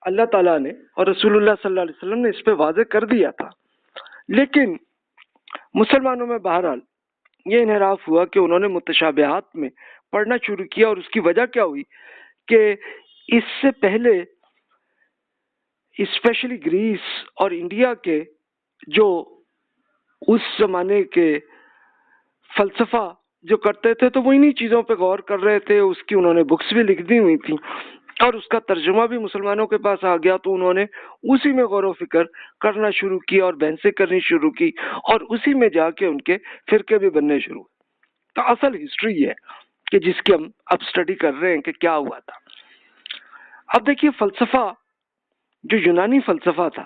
اللہ تعالیٰ نے اور رسول اللہ صلی اللہ علیہ وسلم نے اس پہ واضح کر دیا تھا، لیکن مسلمانوں میں بہرحال یہ انحراف ہوا کہ انہوں نے متشابہات میں پڑھنا شروع کیا، اور اس کی وجہ کیا ہوئی کہ اس سے پہلے اسپیشلی گریس اور انڈیا کے جو اس زمانے کے فلسفہ جو کرتے تھے تو وہ انہی چیزوں پہ غور کر رہے تھے، اس کی انہوں نے بکس بھی لکھ دی ہوئی تھیں اور اس کا ترجمہ بھی مسلمانوں کے پاس آ گیا، تو انہوں نے اسی میں غور و فکر کرنا شروع کیا اور بحثیں کرنی شروع کی، اور اسی میں جا کے ان کے فرقے بھی بننے شروع ہوئے۔ تو اصل ہسٹری یہ ہے کہ جس کی ہم اب اسٹڈی کر رہے ہیں کہ کیا ہوا تھا۔ اب دیکھیے فلسفہ جو یونانی فلسفہ تھا،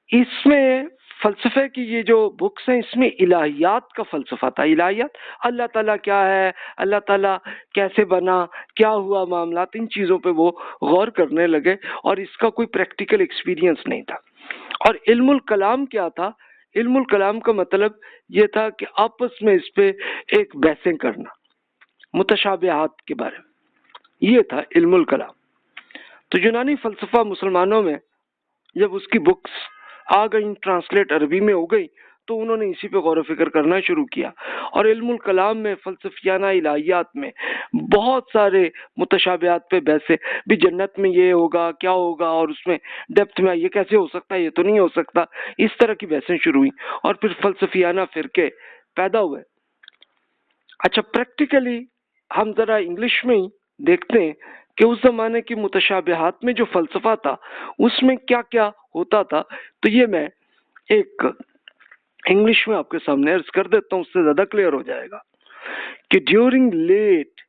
اس میں فلسفے کی یہ جو بکس ہیں اس میں الہیات کا فلسفہ تھا۔ الہیات اللہ تعالیٰ کیا ہے، اللہ تعالیٰ کیسے بنا، کیا ہوا معاملات، ان چیزوں پہ وہ غور کرنے لگے، اور اس کا کوئی پریکٹیکل ایکسپیرینس نہیں تھا۔ اور علم الکلام کیا تھا؟ علم الکلام کا مطلب یہ تھا کہ آپس میں اس پہ ایک بحثیں کرنا متشابہات کے بارے میں، یہ تھا علم الکلام۔ تو یونانی فلسفہ مسلمانوں میں جب اس کی بکس آ گئی، ٹرانسلیٹ عربی میں ہو گئی، تو انہوں نے اسی پہ غور و فکر کرنا شروع کیا، اور علم الکلام میں فلسفیانہ الہیات میں بہت سارے متشابہات پہ بحثیں بھی، جنت میں یہ ہوگا کیا ہوگا، اور اس میں ڈیپتھ میں یہ کیسے ہو سکتا ہے، یہ تو نہیں ہو سکتا، اس طرح کی بحثیں شروع ہوئیں، اور پھر فلسفیانہ فرقے پیدا ہوئے۔ اچھا پریکٹیکلی ہم ذرا انگلش میں ہی دیکھتے ہیں کہ اس زمانے کی متشابہات میں جو فلسفہ تھا اس میں کیا کیا ہوتا تھا، تو یہ میں ایک انگلش میں آپ کے سامنے عرض کر دیتا ہوں، اس سے زیادہ کلیئر ہو جائے گا کہ during late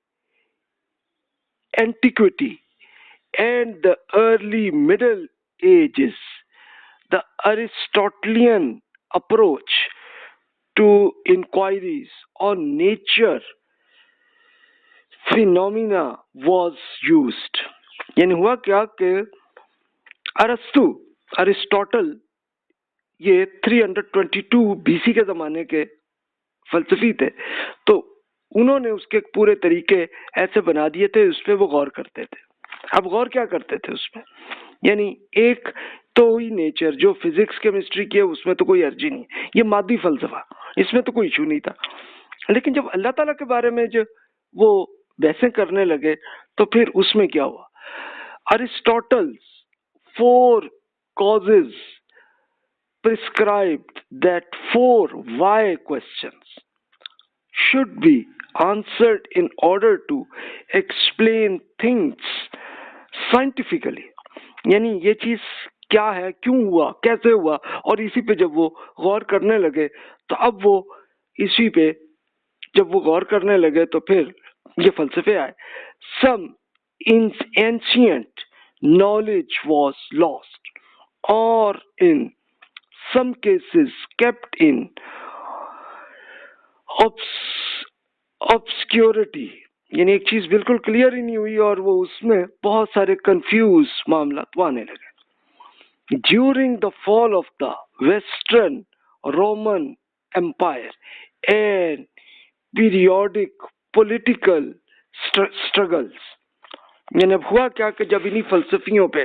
antiquity and the early middle ages the Aristotelian approach to inquiries on nature phenomena was used۔ یعنی ہوا کیا کہ ارسطوٹل یہ 322 BC کے زمانے کے فلسفی تھے، تو انہوں نے اس کے پورے طریقے ایسے بنا دیے تھے، اس پہ وہ غور کرتے تھے۔ اب غور کیا کرتے تھے اس میں؟ یعنی ایک تو ہوئی نیچر جو فزکس کیمسٹری کی ہے، اس میں تو کوئی ارجی نہیں، یہ مادی فلسفہ، اس میں تو کوئی ایشو نہیں تھا۔ لیکن جب اللہ تعالیٰ کے بارے میں جو وہ بحثیں کرنے لگے تو پھر اس میں کیا ہوا؟ Aristotle's 4 causes prescribed that 4 why questions should be answered in order to explain things scientifically۔ یعنی یہ چیز کیا ہے، کیوں ہوا، کیسے ہوا، اور اسی پہ جب وہ غور کرنے لگے تو اب وہ اسی پہ جب وہ غور کرنے لگے تو پھر یہ فلسفے آئے۔ Some ancient knowledge was lost or in some cases kept in obscurity۔ یعنی ایک چیز بالکل کلیئر ہی نہیں ہوئی اور وہ اس میں بہت سارے کنفیوز معاملات آنے لگے۔ During the fall of the Western Roman Empire and periodic political struggles، یعنی اب ہوا کیا کہ جب انہی فلسفیوں پہ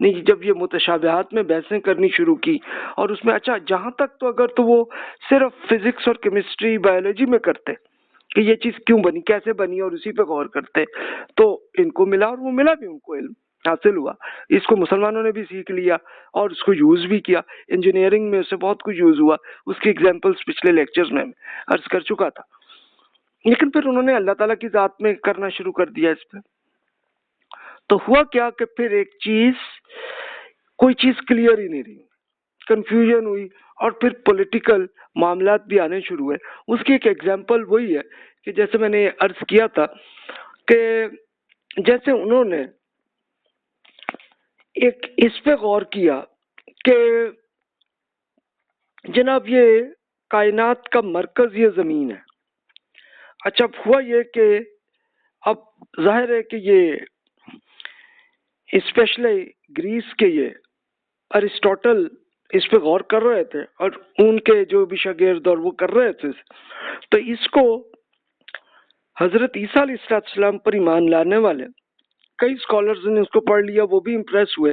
نہیں، جب یہ متشابہات میں بحثیں کرنی شروع کی، اور اس میں اچھا جہاں تک تو اگر تو وہ صرف فزکس اور کیمسٹری بایولوجی میں کرتے کہ یہ چیز کیوں بنی، کیسے بنی، اور اسی پہ غور کرتے تو ان کو ملا، اور وہ ملا بھی، ان کو علم حاصل ہوا، اس کو مسلمانوں نے بھی سیکھ لیا اور اس کو یوز بھی کیا۔ انجینئرنگ میں اس سے بہت کچھ یوز ہوا، اس کی ایگزامپلس پچھلے لیکچرز میں عرض کر چکا تھا۔ لیکن پھر انہوں نے اللہ تعالیٰ کی ذات میں کرنا شروع کر دیا اس پہ، تو ہوا کیا کہ پھر ایک چیز کوئی چیز کلیئر ہی نہیں رہی، کنفیوژن ہوئی، اور پھر پولیٹیکل معاملات بھی آنے شروع ہوئے۔ اس کی ایک ایگزامپل وہی ہے کہ جیسے میں نے عرض کیا تھا کہ جیسے انہوں نے ایک اس پہ غور کیا کہ جناب یہ کائنات کا مرکز یہ زمین ہے۔ اچھا اب ہوا یہ کہ اب ظاہر ہے کہ یہ اسپیشلی گریس کے یہ ارسطوٹل اس پہ غور کر رہے تھے، اور ان کے جو بھی شاگرد اور وہ کر رہے تھے، تو اس کو حضرت عیسیٰ علیہ السلام پر ایمان لانے والے کئی اسکالرز نے اس کو پڑھ لیا، وہ بھی امپریس ہوئے،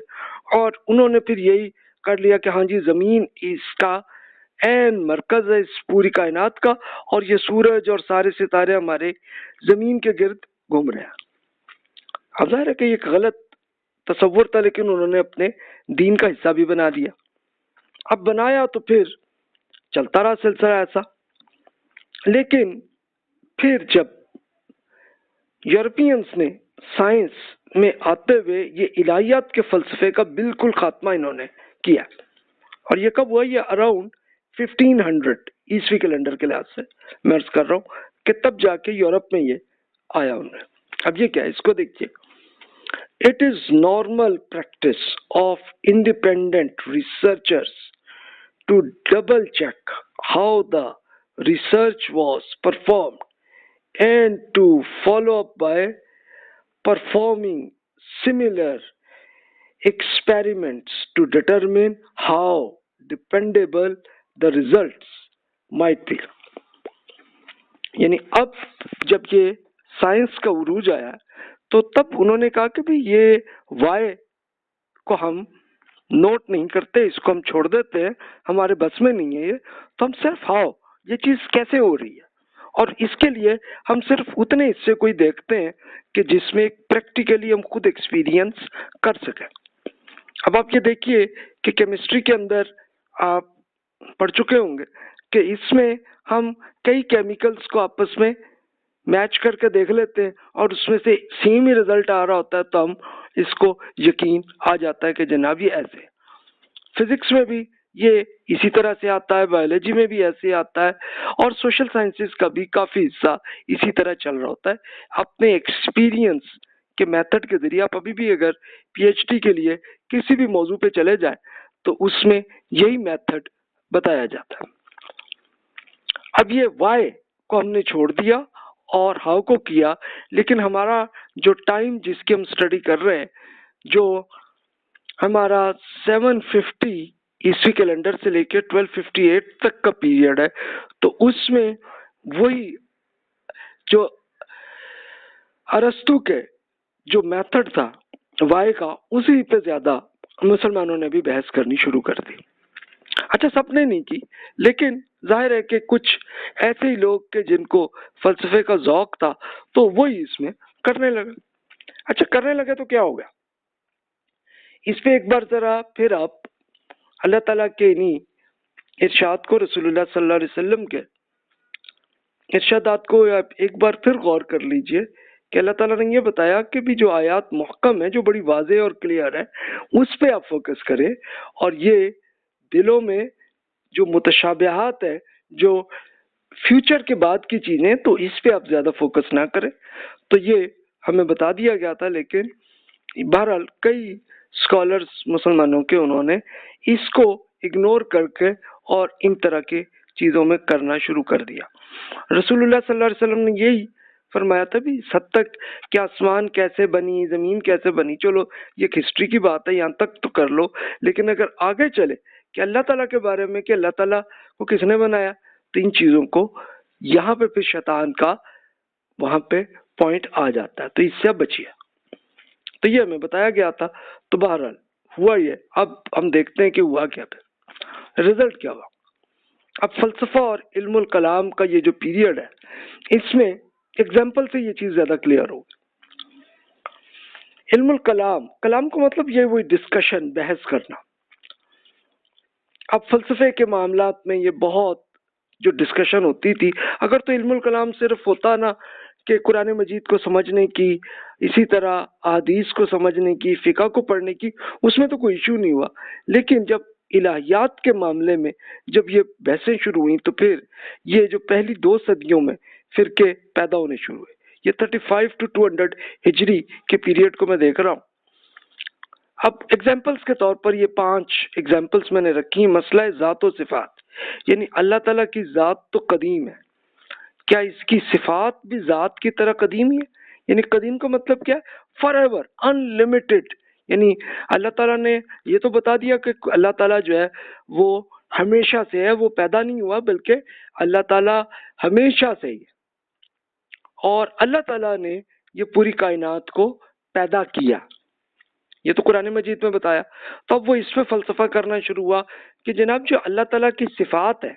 اور انہوں نے پھر یہی کر لیا کہ ہاں جی زمین اس کا این مرکز ہے اس پوری کائنات کا، اور یہ سورج اور سارے ستارے ہمارے زمین کے گرد گھوم رہے ہیں۔ اب ظاہر ہے کہ یہ ایک غلط تصور تھا، لیکن انہوں نے اپنے دین کا حصہ بھی بنا دیا۔ اب بنایا تو پھر چلتا رہا سلسلہ ایسا، لیکن پھر جب یورپینز نے سائنس میں آتے ہوئے یہ الہیات کے فلسفے کا بالکل خاتمہ انہوں نے کیا، اور یہ کب ہوا؟ یہ اراؤنڈ 1500 عیسوی کیلنڈر کے لحاظ سے میں عرض کر رہا ہوں کہ تب جا کے یورپ میں یہ آیا انہیں۔ اب یہ کیا ہے، اس کو دیکھیے۔ It is normal practice of independent researchers to double check how the research was performed and to follow up by performing similar experiments to determine how dependable the results might be۔ یعنی اب جب یہ science کا عروج آیا تو تب انہوں نے کہا کہ بھی یہ وائے کو ہم نوٹ نہیں کرتے، اس کو ہم چھوڑ دیتے ہیں، ہمارے بس میں نہیں ہے یہ، تو ہم صرف ہاؤ، یہ چیز کیسے ہو رہی ہے، اور اس کے لیے ہم صرف اتنے حصے کو ہی دیکھتے ہیں کہ جس میں پریکٹیکلی ہم خود ایکسپیرینس کر سکیں۔ اب آپ یہ دیکھیے کہ کیمسٹری کے اندر آپ پڑھ چکے ہوں گے کہ اس میں ہم کئی کیمیکلز کو آپس میں میچ کر کے دیکھ لیتے ہیں، اور اس میں سے سیم ہی رزلٹ آ رہا ہوتا ہے، تو ہم اس کو یقین آ جاتا ہے کہ جناب یہ ایسے ہے۔ فزکس میں بھی یہ اسی طرح سے آتا ہے، بایولوجی میں بھی ایسے آتا ہے، اور سوشل سائنسز کا بھی کافی حصہ اسی طرح چل رہا ہوتا ہے۔ اپنے ایکسپیرینس کے میتھڈ کے ذریعے آپ ابھی بھی اگر پی ایچ ڈی کے لیے کسی بھی موضوع پہ چلے جائیں تو اس میں یہی میتھڈ بتایا جاتا ہے۔ اب یہ وائی کو ہم نے چھوڑ دیا اور ہاؤ کو کیا، لیکن ہمارا جو ٹائم جس کی ہم اسٹڈی کر رہے ہیں، جو ہمارا 750 عیسوی کیلنڈر سے لے کے 1258 تک کا پیریڈ ہے، تو اس میں وہی جو ارسطو کے جو میتھڈ تھا وائی کا، اسی پہ زیادہ مسلمانوں نے بھی بحث کرنی شروع کر دی۔ اچھا، سب نے نہیں کی، لیکن ظاہر ہے کہ کچھ ایسے ہی لوگ کہ جن کو فلسفے کا ذوق تھا تو وہی اس میں کرنے لگے۔ اچھا، کرنے لگے تو کیا ہو گیا؟ اس پہ ایک بار ذرا پھر آپ اللہ تعالیٰ کے انہی ارشاد کو، رسول اللہ صلی اللہ علیہ وسلم کے ارشادات کو آپ ایک بار پھر غور کر لیجئے کہ اللہ تعالیٰ نے یہ بتایا کہ بھی جو آیات محکم ہے، جو بڑی واضح اور کلیئر ہے، اس پہ آپ فوکس کریں، اور یہ دلوں میں جو متشابہات ہے، جو فیوچر کے بعد کی چیزیں، تو اس پہ آپ زیادہ فوکس نہ کریں۔ تو یہ ہمیں بتا دیا گیا تھا، لیکن بہرحال کئی اسکالرز مسلمانوں کے انہوں نے اس کو اگنور کر کے اور ان طرح کی چیزوں میں کرنا شروع کر دیا۔ رسول اللہ صلی اللہ علیہ وسلم نے یہی فرمایا تھا بھی حد تک کہ آسمان کیسے بنی، زمین کیسے بنی، چلو یہ ایک ہسٹری کی بات ہے، یہاں تک تو کر لو، لیکن اگر آگے چلے کہ اللہ تعالیٰ کے بارے میں کہ اللہ تعالیٰ کو کس نے بنایا، تو ان چیزوں کو یہاں پہ پھر شیطان کا وہاں پہ پوائنٹ آ جاتا ہے، تو اس سے اب بچیے۔ تو یہ ہمیں بتایا گیا تھا، تو بہرحال ہوا یہ، اب ہم دیکھتے ہیں کہ ہوا کیا، پھر رزلٹ کیا ہوا۔ اب فلسفہ اور علم الکلام کا یہ جو پیریڈ ہے، اس میں ایگزامپل سے یہ چیز زیادہ کلیئر ہوگی۔ علم الکلام، کلام کو مطلب یہ وہی ڈسکشن، بحث کرنا۔ اب فلسفے کے معاملات میں یہ بہت جو ڈسکشن ہوتی تھی، اگر تو علم الکلام صرف ہوتا نا کہ قرآن مجید کو سمجھنے کی، اسی طرح احادیث کو سمجھنے کی، فقہ کو پڑھنے کی، اس میں تو کوئی ایشو نہیں ہوا، لیکن جب الہیات کے معاملے میں جب یہ بحثیں شروع ہوئیں تو پھر یہ جو پہلی 2 صدیوں میں فرقے پیدا ہونے شروع ہوئے۔ یہ 35 to 200 ہجری کے پیریڈ کو میں دیکھ رہا ہوں۔ اب ایگزامپلس کے طور پر یہ 5 ایگزامپلس میں نے رکھی۔ مسئلہ ذات و صفات، یعنی اللہ تعالیٰ کی ذات تو قدیم ہے، کیا اس کی صفات بھی ذات کی طرح قدیم ہی ہے؟ یعنی قدیم کا مطلب کیا ہے؟ فار ایور، ان لمیٹڈ، یعنی اللہ تعالیٰ نے یہ تو بتا دیا کہ اللہ تعالیٰ جو ہے وہ ہمیشہ سے ہے، وہ پیدا نہیں ہوا، بلکہ اللہ تعالیٰ ہمیشہ سے ہی ہے، اور اللہ تعالیٰ نے یہ پوری کائنات کو پیدا کیا، یہ تو قرآن مجید میں بتایا. تو اب وہ اس پہ فلسفہ کرنا شروع ہوا کہ جناب جو اللہ تعالیٰ کی صفات ہے،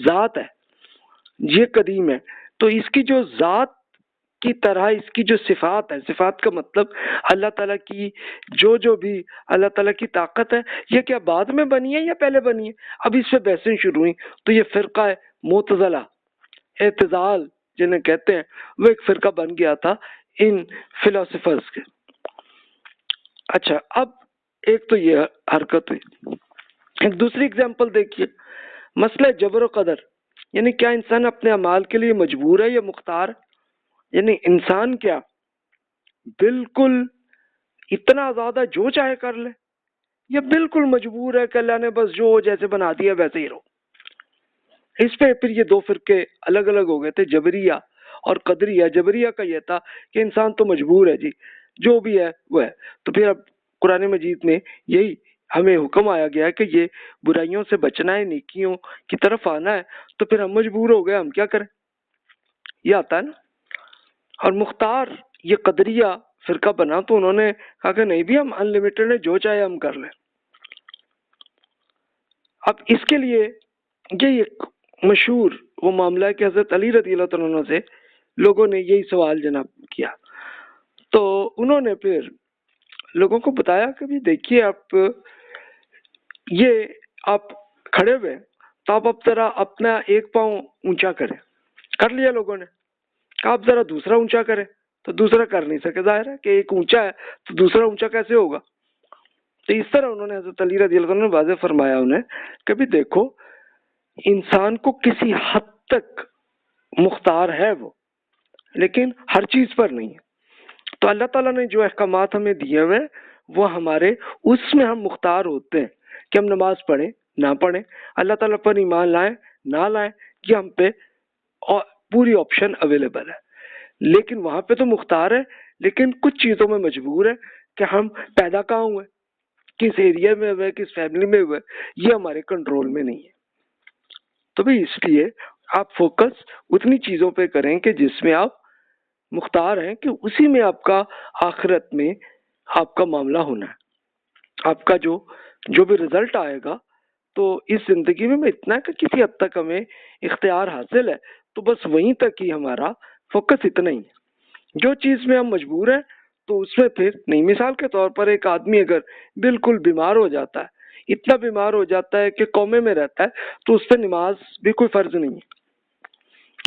ذات ہے، یہ قدیم ہے، تو اس کی جو ذات کی طرح اس کی جو صفات ہے، صفات کا مطلب اللہ تعالیٰ کی جو بھی اللہ تعالیٰ کی طاقت ہے، یہ کیا بعد میں بنی ہے یا پہلے بنی ہے؟ اب اس سے بحثیں شروع ہوئی. تو یہ فرقہ ہے معتزلہ، اعتزال جنہیں کہتے ہیں، وہ ایک فرقہ بن گیا تھا ان فلاسفرز کے. اچھا، اب ایک تو یہ حرکت ہوئی. ایک دوسری اگزامپل دیکھیے، مسئلہ جبر و قدر، یعنی کیا انسان اپنے اعمال کے لیے مجبور ہے یا مختار ہے؟ یعنی انسان کیا بالکل اتنا زیادہ جو چاہے کر لے، یا بالکل مجبور ہے کہ اللہ نے بس جو جیسے بنا دیا ویسے ہی رہو؟ اس پہ پھر یہ دو فرقے الگ الگ ہو گئے تھے، جبریہ اور قدریہ. جبریہ کا یہ تھا کہ انسان تو مجبور ہے جی، جو بھی ہے وہ ہے. تو پھر اب قرآن مجید میں یہی ہمیں حکم آیا گیا ہے کہ یہ برائیوں سے بچنا ہے، نیکیوں کی طرف آنا ہے. تو پھر ہم مجبور ہو گئے، ہم کیا کریں؟ یہ آتا ہے نا. اور مختار یہ قدریہ فرقہ بنا تو انہوں نے کہا کہ نہیں بھی، ہم ان لمیٹڈ ہے، جو چاہے ہم کر لیں. اب اس کے لیے یہ ایک مشہور وہ معاملہ ہے کہ حضرت علی رضی اللہ تعالیٰ عنہ سے لوگوں نے یہی سوال جناب کیا. تو انہوں نے پھر لوگوں کو بتایا کہ بھی دیکھیے، آپ کھڑے ہوئے تو آپ ذرا اپنا ایک پاؤں اونچا کریں. کر لیا لوگوں نے. آپ ذرا دوسرا اونچا کریں، تو دوسرا کر نہیں سکے. ظاہر ہے کہ ایک اونچا ہے تو دوسرا اونچا کیسے ہوگا؟ تو اس طرح انہوں نے حضرت علی رضی اللہ عنہ نے واضح فرمایا انہیں کہ بھی دیکھو، انسان کو کسی حد تک مختار ہے وہ، لیکن ہر چیز پر نہیں ہے. تو اللہ تعالیٰ نے جو احکامات ہمیں دیے ہوئے وہ ہمارے، اس میں ہم مختار ہوتے ہیں کہ ہم نماز پڑھیں نہ پڑھیں، اللہ تعالیٰ پر ایمان لائیں نہ لائیں، یہ ہم پہ پوری آپشن اویلیبل ہے. لیکن وہاں پہ تو مختار ہے، لیکن کچھ چیزوں میں مجبور ہے کہ ہم پیدا کہاں ہوئے، کس ایریا میں ہوئے، کس فیملی میں ہوئے، یہ ہمارے کنٹرول میں نہیں ہے. تو بھی اس لیے آپ فوکس اتنی چیزوں پہ کریں کہ جس میں آپ مختار ہیں، کہ اسی میں آپ کا آخرت میں آپ کا معاملہ ہونا ہے. آپ کا جو بھی رزلٹ آئے گا تو اس زندگی میں اتنا ہے کہ کسی حد تک ہمیں اختیار حاصل ہے، تو بس وہیں تک ہی ہمارا فوکس اتنا ہی ہے. جو چیز میں ہم مجبور ہیں تو اس میں پھر نہیں. مثال کے طور پر ایک آدمی اگر بالکل بیمار ہو جاتا ہے، اتنا بیمار ہو جاتا ہے کہ کومے میں رہتا ہے، تو اس پہ نماز بھی کوئی فرض نہیں ہے.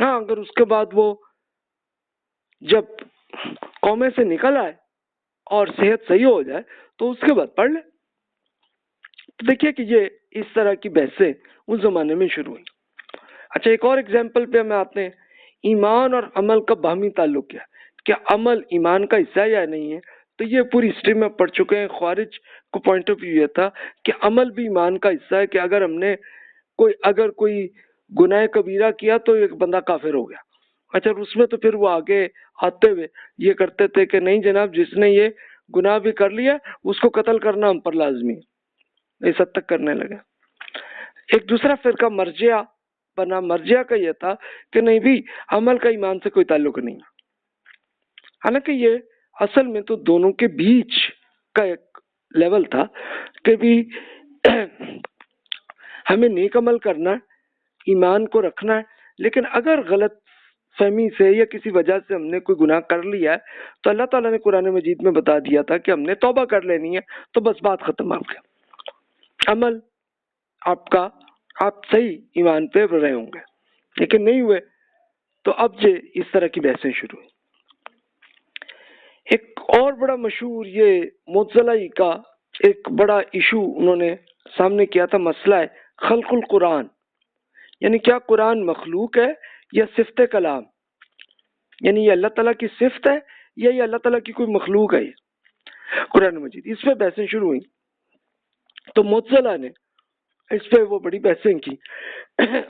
ہاں، اگر اس کے بعد وہ جب کومے سے نکل آئے اور صحت صحیح ہو جائے تو اس کے بعد پڑھ لے. تو دیکھیے کہ یہ اس طرح کی بحثیں اس زمانے میں شروع ہوئی. اچھا، ایک اور اگزامپل پہ ہم آتے ہیں. ایمان اور عمل کا باہمی تعلق کیا؟ کیا عمل ایمان کا حصہ ہے یا نہیں ہے؟ تو یہ پوری ہسٹری میں پڑھ چکے ہیں. خوارج کو پوائنٹ آف ویو یہ تھا کہ عمل بھی ایمان کا حصہ ہے، کہ اگر ہم نے کوئی گناہ کبیرہ کیا تو ایک بندہ کافر ہو گیا. اچھا، اس میں تو پھر وہ آگے آتے ہوئے یہ کرتے تھے کہ نہیں جناب، جس نے یہ گناہ بھی کر لیا اس کو قتل کرنا ہم پر لازمی ہے. اس حد تک کرنے لگے. ایک دوسرا فرقہ مرجعہ بنا. مرجعہ کا یہ تھا کہ نہیں بھی، عمل کا ایمان سے کوئی تعلق نہیں. حالانکہ یہ اصل میں تو دونوں کے بیچ کا ایک لیول تھا کہ بھی ہمیں نیک عمل کرنا ہے، ایمان کو رکھنا ہے، لیکن اگر غلط فہمی سے یا کسی وجہ سے ہم نے کوئی گناہ کر لیا ہے تو اللہ تعالیٰ نے قرآن مجید میں بتا دیا تھا کہ ہم نے توبہ کر لینی ہے. تو بس بات ختم. آپ کا عمل آپ صحیح ایمان پہ رہے ہوں گے، لیکن نہیں ہوئے تو اب یہ اس طرح کی بحثیں شروع ہوئی. ایک اور بڑا مشہور یہ معتزلہ کا ایک بڑا ایشو انہوں نے سامنے کیا تھا، مسئلہ ہے خلق القرآن. یعنی کیا قرآن مخلوق ہے یا صفت کلام؟ یعنی یہ اللہ تعالیٰ کی صفت ہے یا یہ اللہ تعالیٰ کی کوئی مخلوق ہے یہ قرآن مجید؟ اس پہ بحثیں شروع ہوئی. تو معتزلہ نے اس پہ وہ بڑی بحثیں کی،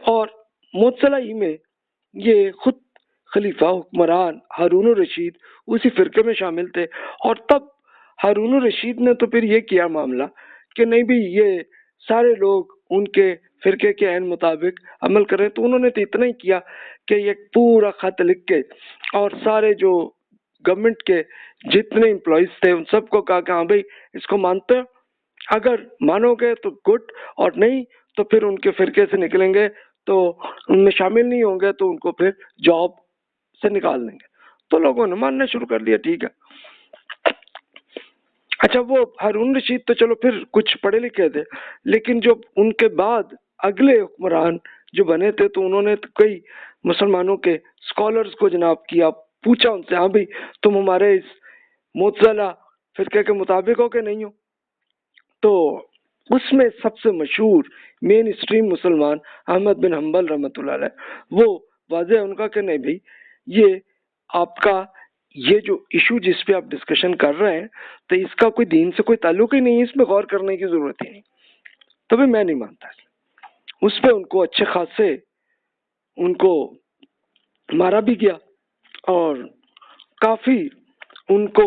اور معتزلہ ہی میں یہ خود خلیفہ حکمران ہارون الرشید اسی فرقے میں شامل تھے. اور تب ہارون الرشید نے تو پھر یہ کیا معاملہ کہ نہیں بھی یہ سارے لوگ ان کے فرقے کے عین مطابق عمل کریں. تو انہوں نے تو اتنا ہی کیا کہ یہ پورا خط لکھ کے اور سارے جو گورنمنٹ کے جتنے امپلائیز تھے ان سب کو کہا کہ ہاں بھائی اس کو مانتے ہیں، اگر مانو گے تو گڈ، اور نہیں تو پھر ان کے فرقے سے نکلیں گے تو ان میں شامل نہیں ہوں گے تو ان کو پھر جاب سے نکال دیں گے۔ تو لوگوں نے ماننا شروع کر دیا، ٹھیک ہے۔ اچھا وہ ہارون رشید تو چلو پھر کچھ پڑھے لکھے تھے، لیکن جو ان کے بعد اگلے حکمران جو بنے تھے تو انہوں نے کئی مسلمانوں کے اسکالرز کو جناب کیا، پوچھا ان سے ہاں بھائی تم ہمارے اس معتزلہ فرقے کے مطابق ہو کہ نہیں ہو؟ تو اس میں سب سے مشہور مین اسٹریم مسلمان احمد بن حنبل رحمۃ اللہ علیہ، وہ واضح ان کا کہ نہیں بھائی یہ آپ کا یہ جو ایشو جس پہ آپ ڈسکشن کر رہے ہیں تو اس کا کوئی دین سے کوئی تعلق ہی نہیں ہے، اس میں غور کرنے کی ضرورت ہی نہیں، تو بھی میں نہیں مانتا۔ اس پہ ان کو اچھے خاصے ان کو مارا بھی گیا اور کافی ان کو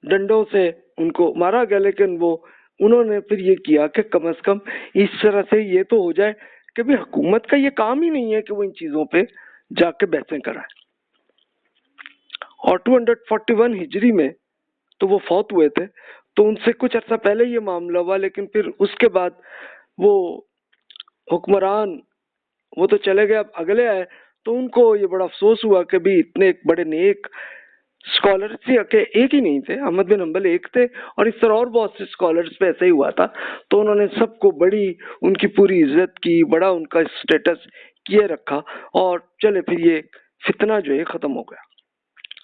ڈنڈوں سے ان کو مارا گیا، لیکن وہ انہوں نے پھر یہ کیا کہ کم از کم اس طرح سے یہ تو ہو جائے کہ بھی حکومت کا یہ کام ہی نہیں ہے کہ وہ ان چیزوں پہ جا کے بحثیں کرائے۔ اور 241 ہجری میں تو وہ فوت ہوئے تھے، تو ان سے کچھ عرصہ پہلے یہ معاملہ ہوا، لیکن پھر اس کے بعد وہ حکمران وہ تو چلے گئے، اب اگلے آئے تو ان کو یہ بڑا افسوس ہوا کہ بھی اتنے ایک بڑے نیک اسکالر تھے کہ ایک ہی نہیں تھے، احمد بن حنبل ایک تھے اور اس طرح اور بہت سے اسکالرس پہ ایسا ہی ہوا تھا، تو انہوں نے سب کو بڑی ان کی پوری عزت کی، بڑا ان کا اسٹیٹس کیے رکھا، اور چلے پھر یہ فتنہ جو ہے ختم ہو گیا۔